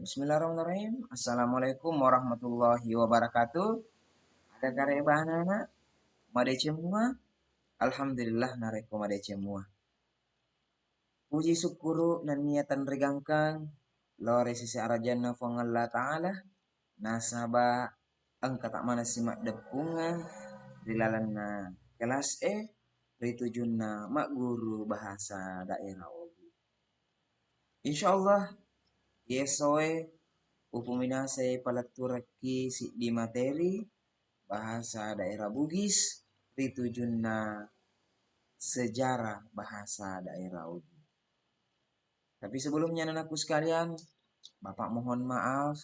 Bismillahirrahmanirrahim. Assalamualaikum warahmatullahi wabarakatuh. Ada karya bahan anak? Made semua? Alhamdulillah nareko made semua. Puji syukuru dan niatan regangkang. Lore sisi arajana fong Allah Ta'ala. Nasaba angka tak mana simak depungan. Rilalana kelas ritujuna mak guru bahasa daerah Ogi. Insyaallah yesoe upuminase palaturaki si di materi bahasa daerah Bugis ritujuna sejarah bahasa daerah Ugi. Tapi sebelumnya anakku sekalian, Bapak mohon maaf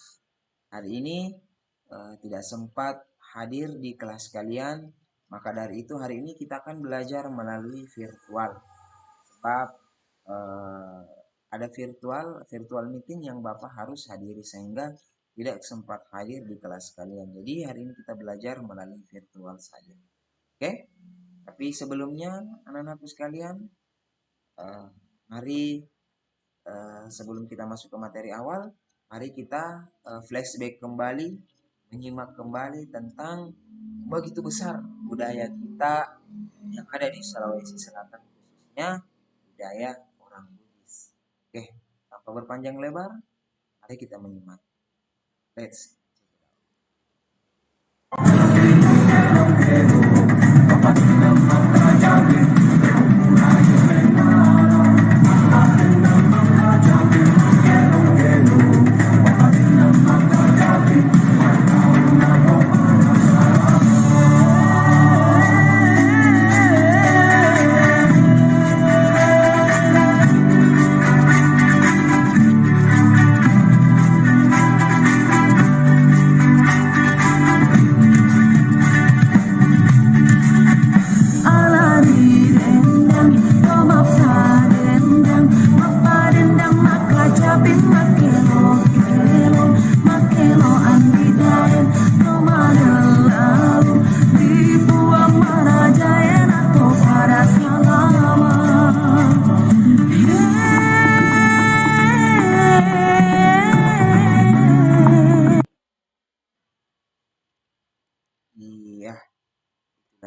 hari ini tidak sempat hadir di kelas kalian. Maka dari itu hari ini kita akan belajar melalui virtual. Sebab ada virtual meeting yang Bapak harus hadiri sehingga tidak sempat hadir di kelas kalian. Jadi hari ini kita belajar melalui virtual saja. Oke? Tapi sebelumnya anak-anakku sekalian, mari sebelum kita masuk ke materi awal, mari kita flashback kembali, menyimak kembali tentang begitu besar budaya kita yang ada di Sulawesi Selatan, khususnya budaya orang Bugis. Oke, tanpa berpanjang lebar, mari kita menyimak. Let's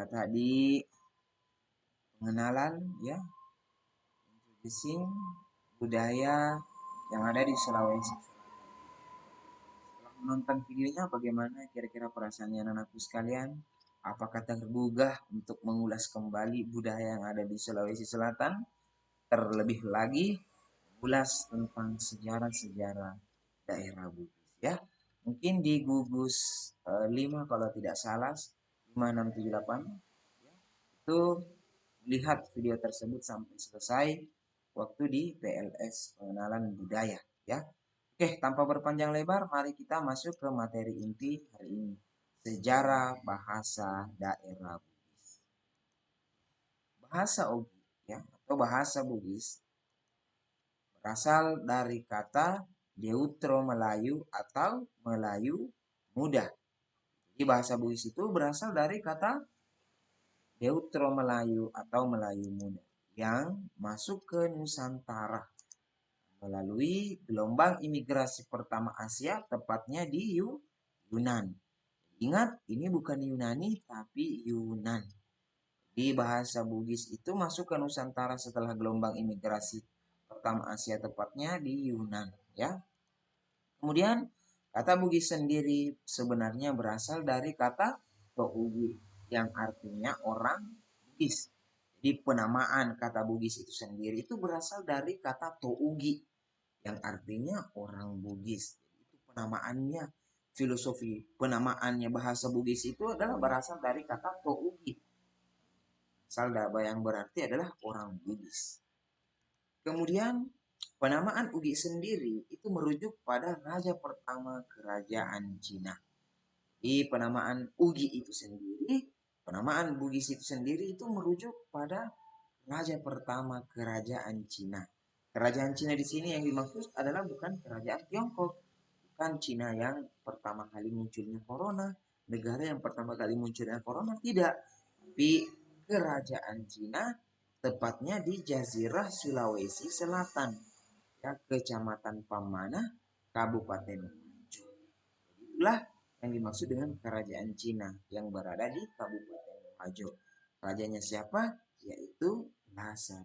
tadi pengenalan ya, introducing budaya yang ada di Sulawesi. Setelah menonton videonya, bagaimana kira-kira perasaannya anakku sekalian? Apakah tergugah untuk mengulas kembali budaya yang ada di Sulawesi Selatan? Terlebih lagi ulas tentang sejarah-sejarah daerah Bugis ya. Mungkin di gugus 5 kalau tidak salah, 5678 itu lihat video tersebut sampai selesai waktu di PLS pengenalan budaya ya. Oke, tanpa berpanjang lebar, mari kita masuk ke materi inti hari ini. Sejarah bahasa daerah Bugis. Bahasa Ogi ya, atau bahasa Bugis berasal dari kata Deutro Melayu atau Melayu Muda. Jadi bahasa Bugis itu berasal dari kata Deutro Melayu atau Melayu Muda yang masuk ke Nusantara melalui gelombang imigrasi pertama Asia, tepatnya di Yunan. Ingat, ini bukan Yunani tapi Yunan. Di bahasa Bugis itu masuk ke Nusantara setelah gelombang imigrasi pertama Asia, tepatnya di Yunan ya. Kemudian kata Bugis sendiri sebenarnya berasal dari kata Tougi yang artinya orang Bugis. Jadi penamaan kata Bugis itu sendiri itu berasal dari kata Tougi yang artinya orang Bugis. Itu penamaannya, filosofi penamaannya bahasa Bugis itu adalah berasal dari kata Tougi. Asal yang berarti adalah orang Bugis. Kemudian penamaan Ugi sendiri itu merujuk pada raja pertama kerajaan Cina. Di penamaan Ugi itu sendiri, penamaan Bugis itu sendiri itu merujuk pada raja pertama kerajaan Cina. Kerajaan Cina di sini yang dimaksud adalah bukan kerajaan Tiongkok, bukan Cina yang pertama kali munculnya corona, negara yang pertama kali munculnya corona, tidak. Tapi kerajaan Cina tepatnya di Jazirah Sulawesi Selatan, ya, Kecamatan Pamana, Kabupaten Wajo. Itulah yang dimaksud dengan kerajaan Cina yang berada di Kabupaten Wajo. Rajanya siapa? Yaitu Lasa.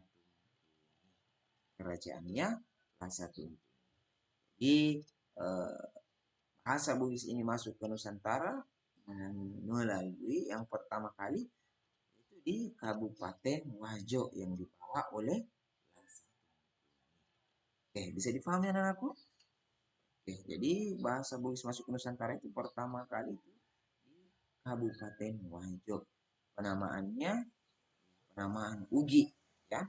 Kerajaannya Lasa Tumpeng. Jadi bahasa Bugis ini masuk ke Nusantara melalui yang pertama kali itu di Kabupaten Wajo yang dibawa oleh Lasa. Oke, bisa dipahami anak-anakku? Oke, jadi bahasa Bugis masuk ke Nusantara itu pertama kali itu di Kabupaten Wajo. Penamaan Ugi ya,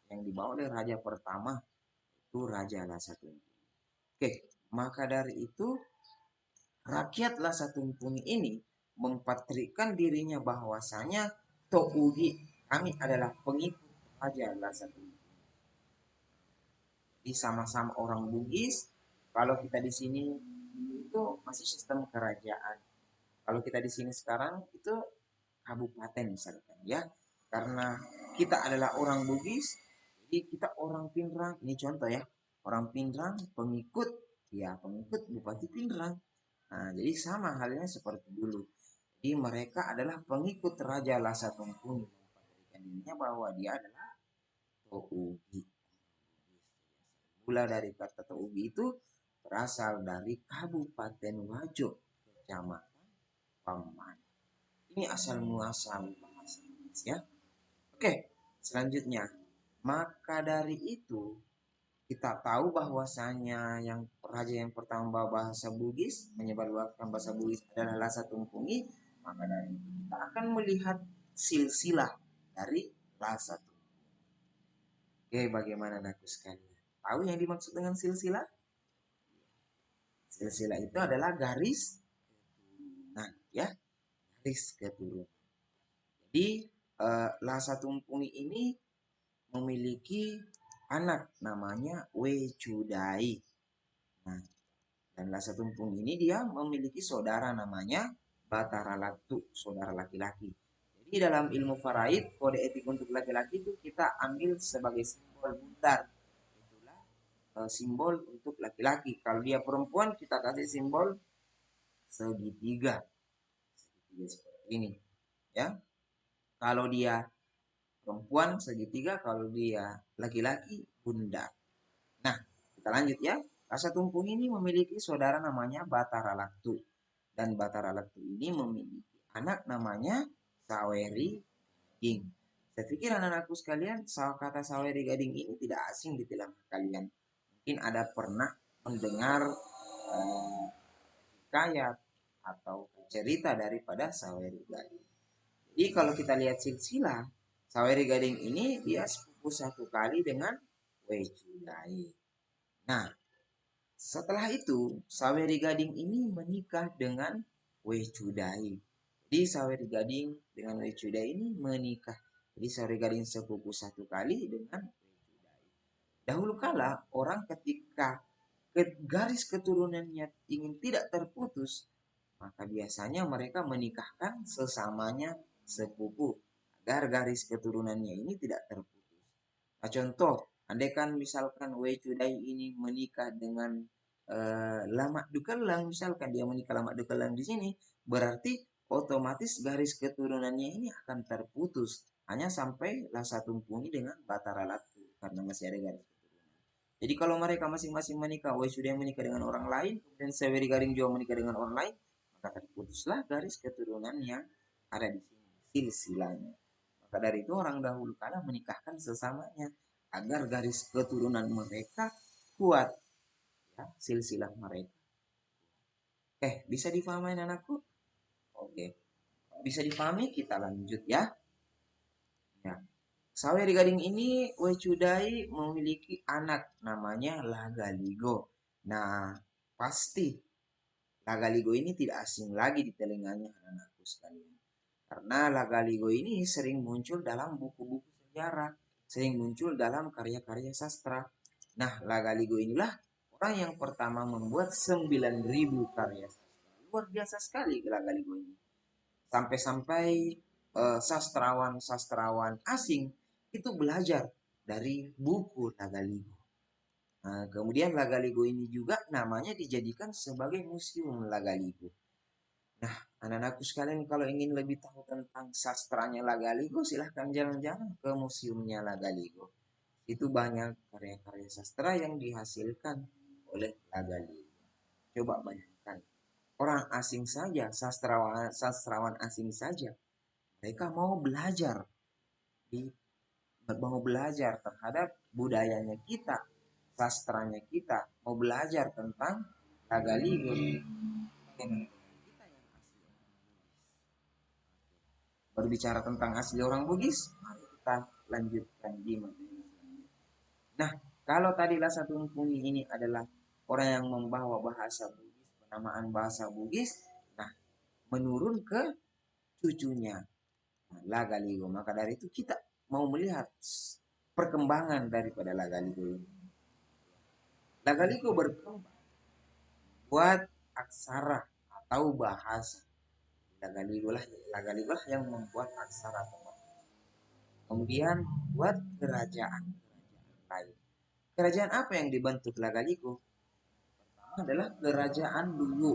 yang dibawa oleh raja pertama itu Raja Lasa Tumpeng. Oke, maka dari itu rakyat Lasa Tumpeng ini mempatrikan dirinya bahwasanya To Ugi, kami adalah pengikut Raja Lasa Tumpeng. Jadi sama-sama orang Bugis. Kalau kita di sini itu masih sistem kerajaan. Kalau kita di sini sekarang itu kabupaten misalkan ya. Karena kita adalah orang Bugis, jadi kita orang Pindrang. Ini contoh ya. Orang Pindrang pengikut Bupati Pindrang. Nah, jadi sama halnya seperti dulu. Jadi mereka adalah pengikut Raja Lasa Tumpeng. Dan dirinya bahwa dia adalah Tougi. Mula dari kata Tougi itu berasal dari Kabupaten Wajo, Kecamatan Paman. Ini asal muasal bahasa ya. Oke, selanjutnya. Maka dari itu kita tahu bahwasanya yang raja yang pertama membawa bahasa Bugis, menyebarluaskan bahasa Bugis adalah Lasa Tumpungi. Maka dari itu kita akan melihat silsilah dari Lasa Tumpungi. Oke, bagaimana anakku sekalian? Tahu yang dimaksud dengan silsilah? Silsilah itu adalah garis keturunan, ya, garis keturunan. Jadi Lasa Tumpungi ini memiliki anak namanya Wecudai. Nah, dan Lasa Tumpeng ini dia memiliki saudara namanya Batara Latu, saudara laki-laki. Jadi dalam ilmu faraid, kode etik untuk laki-laki itu kita ambil sebagai simbol butar. Itulah simbol untuk laki-laki. Kalau dia perempuan, kita kasih simbol segitiga. Segitiga seperti ini. Ya. Kalau dia perempuan segitiga, kalau dia laki-laki bunda. Nah, kita lanjut ya. Lasa Tumpeng ini memiliki saudara namanya Batara Latu. Dan Batara Latu ini memiliki anak namanya Saweri Gading. Saya pikir anak-anakku sekalian, kata Saweri Gading ini tidak asing di telinga kalian. Mungkin ada pernah mendengar hikayat atau cerita daripada Saweri Gading. Jadi kalau kita lihat silsilah, Saweri Gading ini dia sepupu satu kali dengan Wecudai. Nah, setelah itu Saweri Gading ini menikah dengan Wecudai. Jadi Saweri Gading dengan Wecudai ini menikah. Jadi Saweri Gading sepupu satu kali dengan Wecudai. Dahulu kala orang ketika garis keturunannya ingin tidak terputus, maka biasanya mereka menikahkan sesamanya sepupu agar garis keturunannya ini tidak terputus. Nah, contoh, andaikan misalkan Wecudai ini menikah dengan Lamak Dukelang, misalkan dia menikah Lamak Dukelang di sini, berarti otomatis garis keturunannya ini akan terputus hanya sampai Lasa Tumpungi dengan Batara Latu karena masih ada garis keturunan. Jadi kalau mereka masing-masing menikah, Wecudai menikah dengan orang lain, dan Saweri Gading juga menikah dengan orang lain, maka terputuslah garis keturunan yang ada di sini, silsilahnya. Maka dari itu orang dahulu kala menikahkan sesamanya agar garis keturunan mereka kuat, ya, silsilah mereka. Bisa dipahami anakku? Oke, bisa dipahami, kita lanjut ya. Ya, Saweri Gading ini Wecudai memiliki anak namanya Lagaligo. Nah, pasti Lagaligo ini tidak asing lagi di telinganya anak-anakku sekalian. Karena Lagaligo ini sering muncul dalam buku-buku sejarah, sering muncul dalam karya-karya sastra. Nah, Lagaligo inilah orang yang pertama membuat 9.000 karya sastra. Luar biasa sekali Lagaligo ini. Sampai-sampai sastrawan-sastrawan asing itu belajar dari buku Lagaligo. Nah, kemudian Lagaligo ini juga namanya dijadikan sebagai Museum Lagaligo. Nah, anak-anakku sekalian kalau ingin lebih tahu tentang sastranya Lagaligo, silahkan jalan-jalan ke museumnya Lagaligo. Itu banyak karya-karya sastra yang dihasilkan oleh Lagaligo. Coba bayangkan, orang asing saja, sastrawan asing saja, mereka mau belajar terhadap budayanya kita, sastranya kita, mau belajar tentang Lagaligo. Kita yang asli orang Bugis. Berbicara tentang asli orang Bugis, mari kita lanjutkan di materi. Nah, kalau tadi Lasa Tumpuni ini adalah orang yang membawa bahasa Bugis, penamaan bahasa Bugis, nah menurun ke cucunya, nah, Lagaligo. Maka dari itu kita mau melihat perkembangan daripada Lagaligo ini. Lagaligo berkembang buat aksara atau bahasa. Lagaligo lah yang membuat aksara atau bahasa. Kemudian buat kerajaan lain. Kerajaan apa yang dibentuk Lagaligo? Pertama adalah kerajaan Luwu,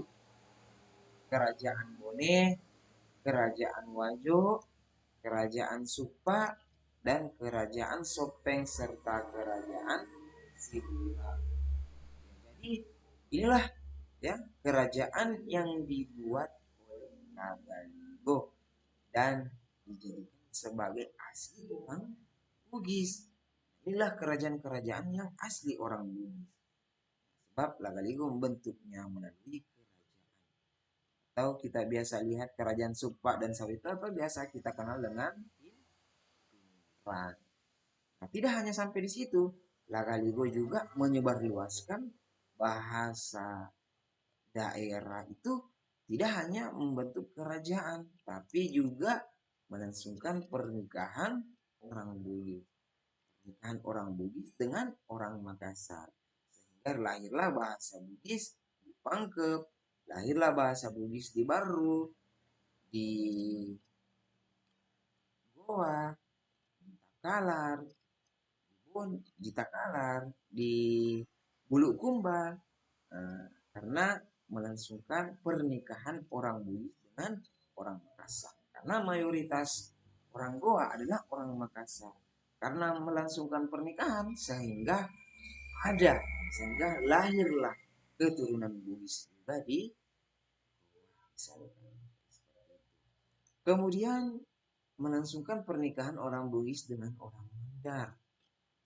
kerajaan Bone, kerajaan Wajo, kerajaan Supa, dan kerajaan Sopeng serta kerajaan Sipura. Jadi inilah ya kerajaan yang dibuat oleh Lagaligo dan dijadikan sebagai asli orang Bugis. Inilah kerajaan-kerajaan yang asli orang Bugis. Sebab Lagaligo membentuknya melalui kerajaan. Atau kita biasa lihat kerajaan Supa dan Sawita atau biasa kita kenal dengan Pinrang. Nah, tidak hanya sampai di situ, Lagaligo juga menyebarluaskan bahasa daerah itu tidak hanya membentuk kerajaan, tapi juga melangsungkan pernikahan orang Bugis. Pernikahan orang Bugis dengan orang Makassar. Sehingga lahirlah bahasa Bugis di Pangkep, lahirlah bahasa Bugis di Baru, di Goa, di Takalar, di Takalar, di Bulukumba, karena melangsungkan pernikahan orang Bugis dengan orang Makassar. Karena mayoritas orang Goa adalah orang Makassar. Karena melangsungkan pernikahan sehingga lahirlah keturunan Bugis juga di Goa. Kemudian melangsungkan pernikahan orang Bugis dengan orang Mandar.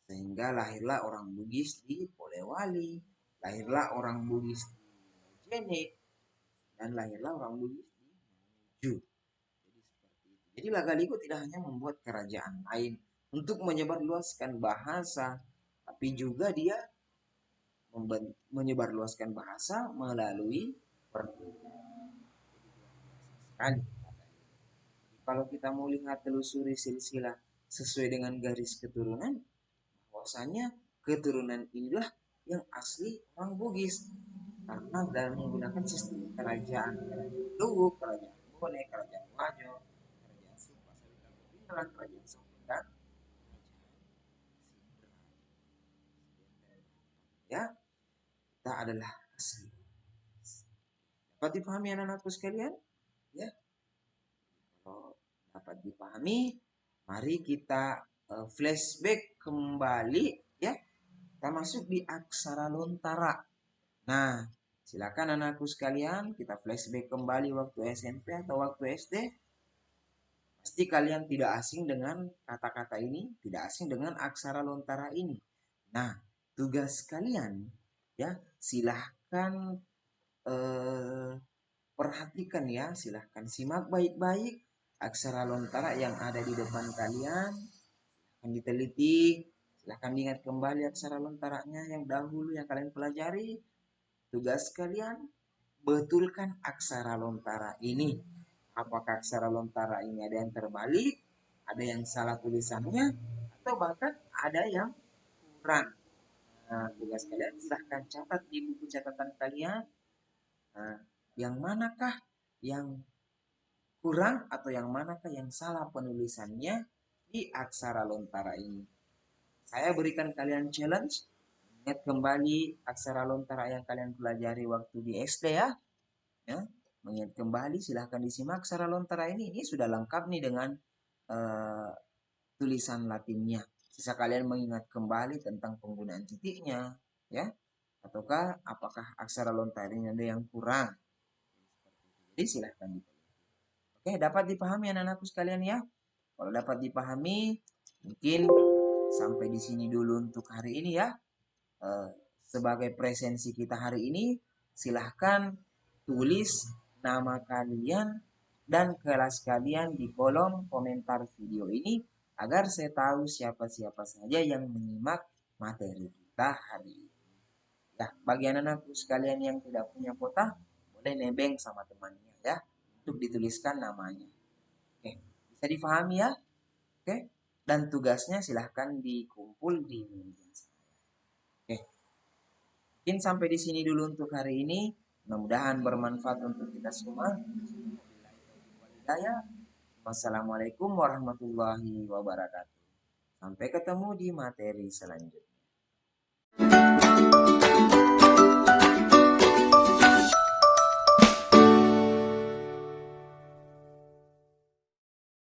Sehingga lahirlah orang Bugis di Polewali, lahirlah orang Bugis di Jene, dan lahirlah orang Bugis di Mamuju. Jadi Lagaligo tidak hanya membuat kerajaan lain untuk menyebarluaskan bahasa, tapi juga dia menyebarluaskan bahasa melalui pernikahan. Sekali. Kalau kita mau lihat telusuri silsilah sesuai dengan garis keturunan, bahwasanya keturunan inilah yang asli orang Bugis karena dalam menggunakan sistem kerajaan Luwu, kerajaan Bone, kerajaan Wajo, kerajaan Supa, Sawita, kerajaan Sopeng dan ya kita adalah asli. Dapat dipahami anak-anakku sekalian? Ya, kalau dapat dipahami, mari kita flashback kembali ya. Kita masuk di aksara lontara. Nah, silakan anakku sekalian, kita flashback kembali waktu SMP atau waktu SD. Pasti kalian tidak asing dengan kata-kata ini, tidak asing dengan aksara lontara ini. Nah, tugas kalian ya, silahkan perhatikan ya, silahkan simak baik-baik aksara lontara yang ada di depan kalian. Silahkan diteliti, silahkan diingat kembali aksara lontaranya yang dahulu yang kalian pelajari. Tugas kalian betulkan aksara lontara ini. Apakah aksara lontara ini ada yang terbalik, ada yang salah tulisannya, atau bahkan ada yang kurang. Nah, tugas kalian silahkan catat di buku catatan kalian. Nah, yang manakah yang kurang atau yang manakah yang salah penulisannya di aksara lontara ini. Saya berikan kalian challenge Ingat kembali aksara lontara yang kalian pelajari waktu di SD ya. Ya, mengingat kembali silahkan disimak aksara lontara ini. Ini sudah lengkap nih dengan uh, tulisan Latinnya. Sisa kalian mengingat kembali tentang penggunaan titiknya, ya, ataukah apakah aksara lontara ini ada yang kurang. Jadi silahkan dipelajari. Oke, dapat dipahami anak-anakku sekalian ya. Kalau dapat dipahami, mungkin sampai di sini dulu untuk hari ini ya. Sebagai presensi kita hari ini, silahkan tulis nama kalian dan kelas kalian di kolom komentar video ini agar saya tahu siapa-siapa saja yang menyimak materi kita hari ini. Ya, bagi anak-anakku sekalian yang tidak punya kota, boleh nebeng sama temannya ya untuk dituliskan namanya. Oke, bisa dipahami ya? Oke, dan tugasnya silahkan dikumpul di meja saya. Oke, mungkin sampai di sini dulu untuk hari ini. Mudah-mudahan bermanfaat untuk kita semua. Wassalamualaikum warahmatullahi wabarakatuh. Sampai ketemu di materi selanjutnya.